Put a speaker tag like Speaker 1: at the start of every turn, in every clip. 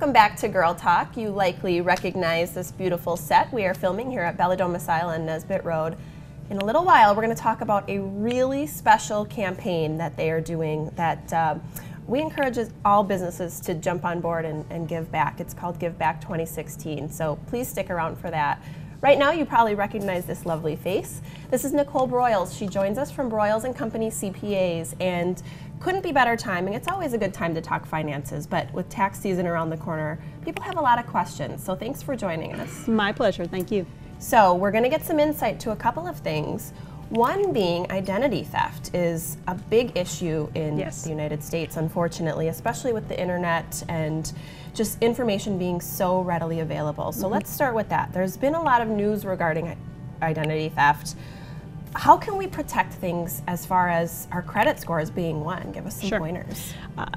Speaker 1: Welcome back to Girl Talk. You likely recognize this beautiful set we are filming here at Bella Domicile on Nesbitt Road. In a little while, we're going to talk about a really special campaign that they are doing that we encourage all businesses to jump on board and give back. It's called Give Back 2016, so please stick around for that. Right now, you probably recognize this lovely face. This is Nicole Broyles. She joins us from Broyles & Company CPAs, and couldn't be better timing. It's always a good time to talk finances, but with tax season around the corner, people have a lot of questions, so thanks for joining us.
Speaker 2: My pleasure, thank you.
Speaker 1: So we're going to get some insight to a couple of things. One being identity theft is a big issue in the United States, unfortunately, especially with the internet and just information being so readily available. So let's start with that. There's been a lot of news regarding identity theft. How can we protect things as far as our credit scores being one? Give us some pointers.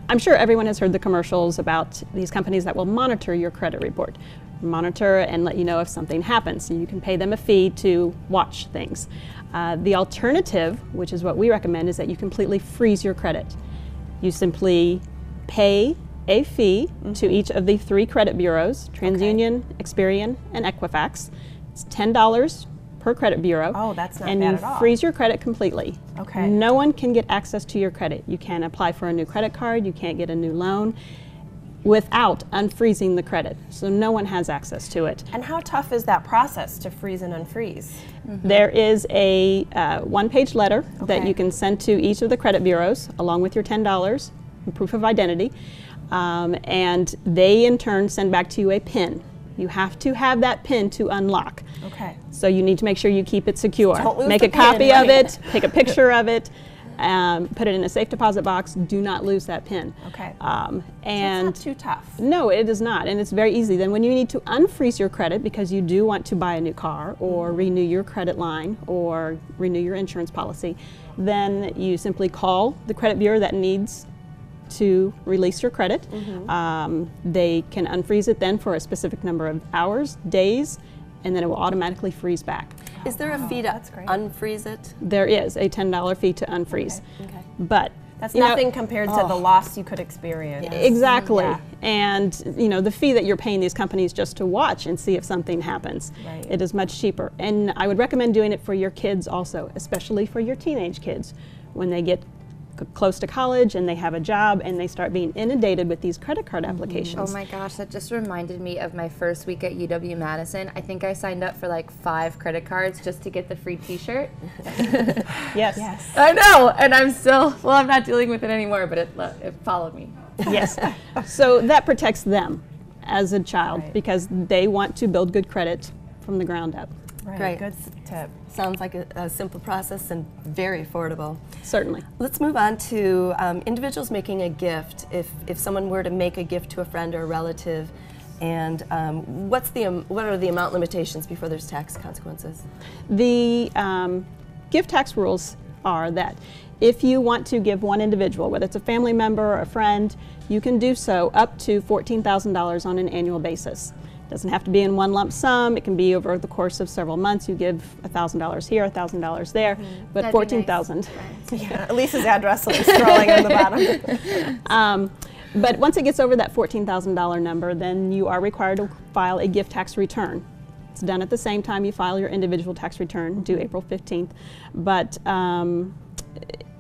Speaker 2: I'm sure everyone has heard the commercials about these companies that will monitor your credit report. Monitor and let you know if something happens. So you can pay them a fee to watch things. The alternative, which is what we recommend, is that you completely freeze your credit. You simply pay a fee to each of the 3 credit bureaus, TransUnion, Experian, and Equifax. It's $10 per credit bureau.
Speaker 1: Oh, that's not
Speaker 2: and
Speaker 1: bad
Speaker 2: you
Speaker 1: at all.
Speaker 2: freeze your credit completely.
Speaker 1: Okay.
Speaker 2: No one can get access to your credit. You can't apply for a new credit card, you can't get a new loan without unfreezing the credit. So no one has access to it.
Speaker 1: And how tough is that process to freeze and unfreeze?
Speaker 2: There is a one-page letter that you can send to each of the credit bureaus along with your $10 and proof of identity, and they in turn send back to you a PIN. You have to have that PIN to unlock.
Speaker 1: Okay.
Speaker 2: So you need to make sure you keep it secure.
Speaker 1: Don't lose
Speaker 2: Make
Speaker 1: the
Speaker 2: a copy
Speaker 1: PIN,
Speaker 2: of it, take a picture of it, put it in a safe deposit box. Do not lose that PIN.
Speaker 1: Okay.
Speaker 2: And
Speaker 1: so it's not too tough.
Speaker 2: No, it is not, and it's very easy. Then when you need to unfreeze your credit because you do want to buy a new car or renew your credit line or renew your insurance policy, then you simply call the credit bureau that needs to release your credit. They can unfreeze it then for a specific number of hours, days, and then it will automatically freeze back.
Speaker 3: Is there a fee to unfreeze it?
Speaker 2: There is a $10 fee to unfreeze.
Speaker 3: Okay.
Speaker 2: But
Speaker 1: that's nothing compared to the loss you could experience.
Speaker 2: Exactly. And the fee that you're paying these companies just to watch and see if something happens, it is much cheaper. And I would recommend doing it for your kids also, especially for your teenage kids. When they get close to college and they have a job and they start being inundated with these credit card applications.
Speaker 4: Oh my gosh, that just reminded me of my first week at UW-Madison. I think I signed up for like 5 credit cards just to get the free t-shirt.
Speaker 2: Yes.
Speaker 4: I know, and I'm still, well, I'm not dealing with it anymore, but it followed me.
Speaker 2: Yes. So that protects them as a child because they want to build good credit from the ground up.
Speaker 3: Great.
Speaker 1: Good tip.
Speaker 3: Sounds like a simple process and very affordable.
Speaker 2: Certainly.
Speaker 3: Let's move on to individuals making a gift. If someone were to make a gift to a friend or a relative, and what are the amount limitations before there's tax consequences?
Speaker 2: The gift tax rules are that if you want to give one individual, whether it's a family member or a friend, you can do so up to $14,000 on an annual basis. It doesn't have to be in one lump sum. It can be over the course of several months. You give $1,000 here, $1,000 there, but $14,000.
Speaker 1: Yeah, Lisa's address will be scrolling on the bottom.
Speaker 2: But once it gets over that $14,000 number, then you are required to file a gift tax return. It's done at the same time you file your individual tax return, due April 15th. But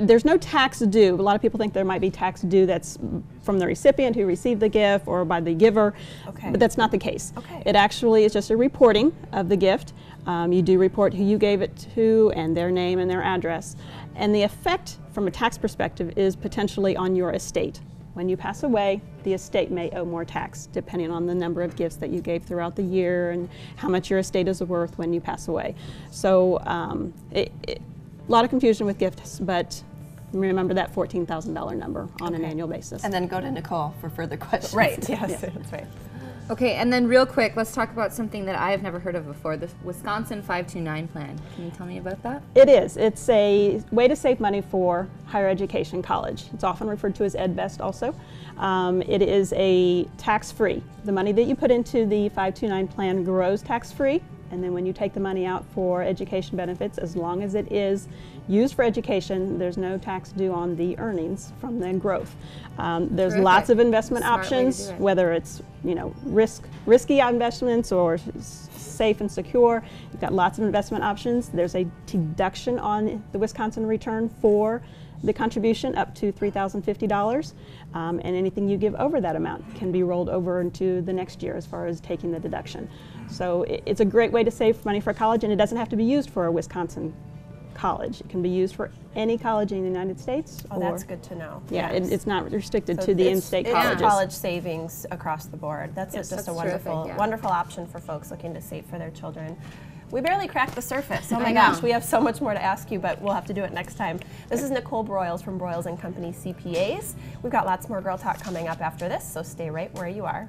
Speaker 2: there's no tax due. A lot of people think there might be tax due that's from the recipient who received the gift or by the giver, but that's not the case. It actually is just a reporting of the gift. You do report who you gave it to and their name and their address. And the effect from a tax perspective is potentially on your estate. When you pass away, the estate may owe more tax depending on the number of gifts that you gave throughout the year and how much your estate is worth when you pass away. So a lot of confusion with gifts, but remember that $14,000 number on an annual basis.
Speaker 3: And then go to Nicole for further questions.
Speaker 1: Right, yes, that's right.
Speaker 4: Okay, and then real quick, let's talk about something that I have never heard of before, the Wisconsin 529 plan. Can you tell me about that?
Speaker 2: It is. It's a way to save money for higher education college. It's often referred to as EdVest also. It is a tax-free. The money that you put into the 529 plan grows tax-free And then when you take the money out for education benefits, as long as it is used for education, there's no tax due on the earnings from the growth. There's
Speaker 4: Terrific.
Speaker 2: lots of investment
Speaker 4: Smart way to
Speaker 2: options,
Speaker 4: do it.
Speaker 2: whether it's risky investments or safe and secure. You've got lots of investment options. There's a deduction on the Wisconsin return for the contribution up to $3,050, and anything you give over that amount can be rolled over into the next year as far as taking the deduction. So it's a great way to save money for college, and it doesn't have to be used for a Wisconsin college. It can be used for any college in the United States.
Speaker 1: Oh, that's good to know.
Speaker 2: Yeah,
Speaker 1: Yes.
Speaker 2: it's not restricted
Speaker 1: So
Speaker 2: to the
Speaker 1: it's-
Speaker 2: in-state
Speaker 1: it's
Speaker 2: colleges.
Speaker 1: college savings across the board. That's
Speaker 2: Yes,
Speaker 1: just a
Speaker 4: that's
Speaker 1: wonderful,
Speaker 4: terrific, yeah.
Speaker 1: wonderful option for folks looking to save for their children. We barely cracked the surface. Oh
Speaker 4: I
Speaker 1: my
Speaker 4: know.
Speaker 1: gosh, we have so much more to ask you, but we'll have to do it next time. This is Nicole Broyles from Broyles & Company CPAs. We've got lots more Girl Talk coming up after this, so stay right where you are.